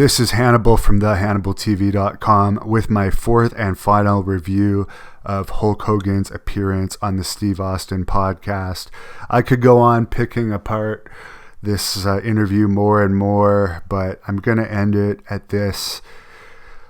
This is Hannibal from the HannibalTV.com with my fourth and final review of Hulk Hogan's appearance on the Steve Austin podcast. I could go on picking apart this interview more and more, but I'm going to end it at this.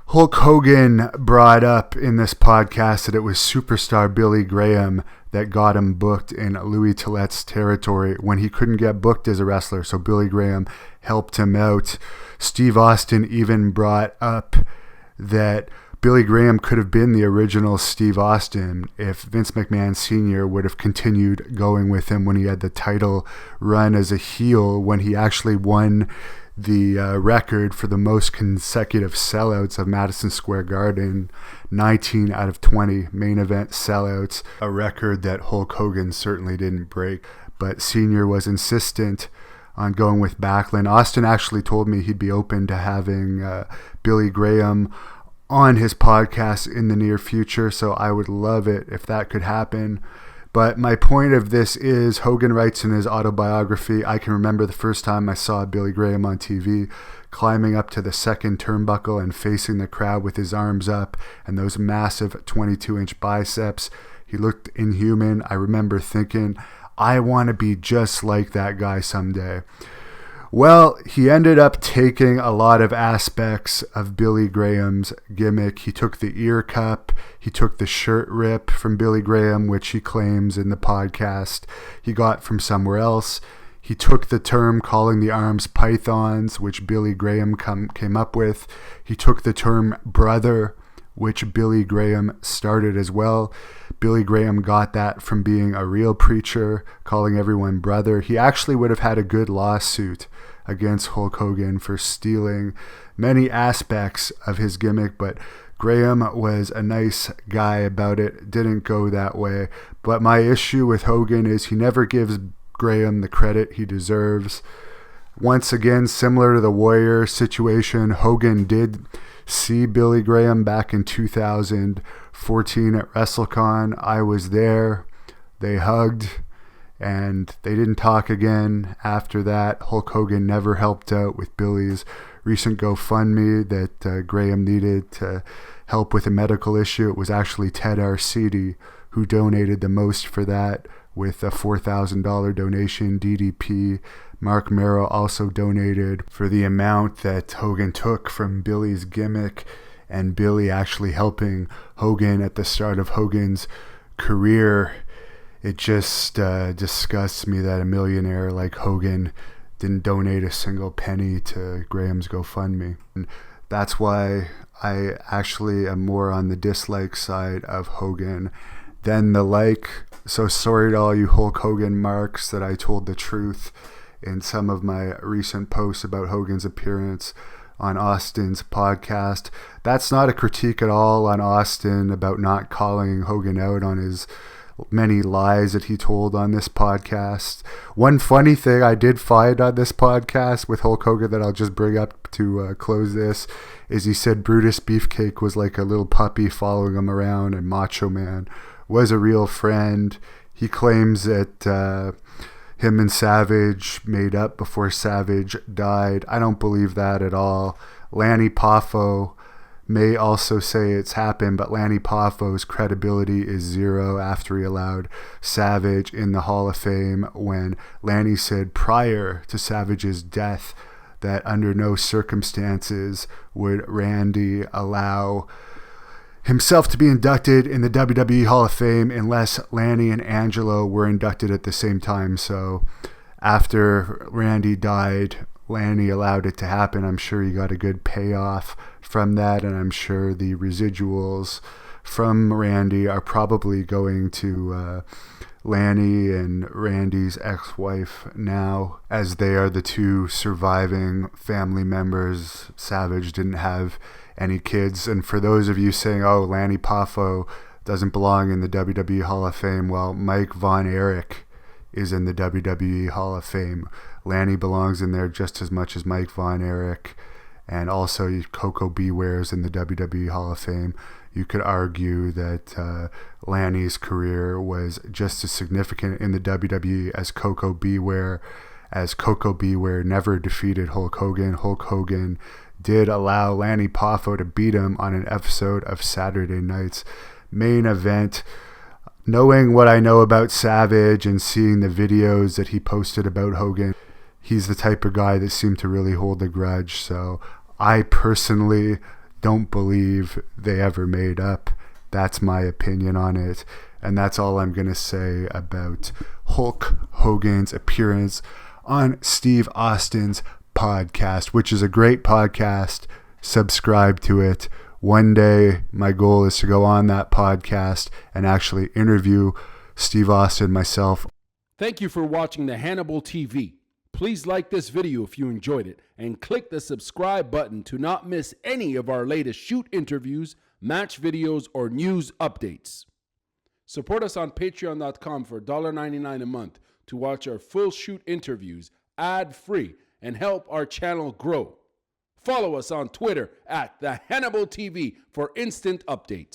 Hulk Hogan brought up in this podcast that it was superstar Billy Graham that got him booked in Louis Tillet's territory when he couldn't get booked as a wrestler, so Billy Graham helped him out. Steve Austin even brought up that Billy Graham could have been the original Steve Austin if Vince McMahon Sr. would have continued going with him when he had the title run as a heel, when he actually won the record for the most consecutive sellouts of Madison Square Garden, 19 out of 20 main event sellouts, a record that Hulk Hogan certainly didn't break. But Sr. was insistent on going with Backlund. Austin actually told me he'd be open to having Billy Graham on his podcast in the near future, so I would love it if that could happen. But my point of this is, Hogan writes in his autobiography, I can remember the first time I saw Billy Graham on TV climbing up to the second turnbuckle and facing the crowd with his arms up and those massive 22-inch biceps. He looked inhuman. I remember thinking, I want to be just like that guy someday. Well, he ended up taking a lot of aspects of Billy Graham's gimmick. He took the ear cup. He took the shirt rip from Billy Graham, which he claims in the podcast he got from somewhere else. He took the term calling the arms pythons, which Billy Graham came up with. He took the term brother, which Billy Graham started as well. Billy Graham got that from being a real preacher, calling everyone brother. He actually would have had a good lawsuit against Hulk Hogan for stealing many aspects of his gimmick, but Graham was a nice guy about it. Didn't go that way. But my issue with Hogan is he never gives Graham the credit he deserves. Once again, similar to the Warrior situation, Hogan did see Billy Graham back in 2014 at WrestleCon. I was there. They hugged, and they didn't talk again after that. Hulk Hogan never helped out with Billy's recent GoFundMe that Graham needed to help with a medical issue. It was actually Ted Arcidi who donated the most for that with a $4,000 donation. DDP Mark Merrill also donated for the amount that Hogan took from Billy's gimmick, and Billy actually helping Hogan at the start of Hogan's career. It just disgusts me that a millionaire like Hogan didn't donate a single penny to Graham's GoFundMe. And that's why I actually am more on the dislike side of Hogan than the like. So sorry to all you Hulk Hogan marks that I told the truth in some of my recent posts about Hogan's appearance on Austin's podcast. That's not a critique at all on Austin about not calling Hogan out on his many lies that he told on this podcast. One funny thing I did find on this podcast with Hulk Hogan that I'll just bring up to close this is he said Brutus Beefcake was like a little puppy following him around, and Macho Man was a real friend. He claims that him and Savage made up before Savage died. I don't believe that at all. Lanny Poffo may also say it's happened, but Lanny Poffo's credibility is zero after he allowed Savage in the Hall of Fame when Lanny said prior to Savage's death that under no circumstances would Randy allow himself to be inducted in the WWE Hall of Fame unless Lanny and Angelo were inducted at the same time. So after Randy died, Lanny allowed it to happen. I'm sure he got a good payoff from that, and I'm sure the residuals from Randy are probably going to Lanny and Randy's ex-wife now, as they are the two surviving family members. Savage didn't have any kids. And for those of you saying, oh, Lanny Poffo doesn't belong in the WWE Hall of Fame, well, Mike Von Erich is in the WWE Hall of Fame. Lanny belongs in there just as much as Mike Von Erich, and also Coco Beware is in the WWE Hall of Fame. You could argue that Lanny's career was just as significant in the WWE as Coco Beware, as Coco Beware never defeated Hulk Hogan. Hulk Hogan did allow Lanny Poffo to beat him on an episode of Saturday Night's Main Event. Knowing what I know about Savage and seeing the videos that he posted about Hogan, he's the type of guy that seemed to really hold a grudge. So I personally don't believe they ever made up. That's my opinion on it. And that's all I'm going to say about Hulk Hogan's appearance on Steve Austin's podcast, which is a great podcast. Subscribe to it. One day, my goal is to go on that podcast and actually interview Steve Austin myself. Thank you for watching the Hannibal TV. Please like this video if you enjoyed it and click the subscribe button to not miss any of our latest shoot interviews, match videos, or news updates. Support us on patreon.com for $1.99 a month to watch our full shoot interviews ad-free and help our channel grow. Follow us on Twitter at the Hannibal TV for instant updates.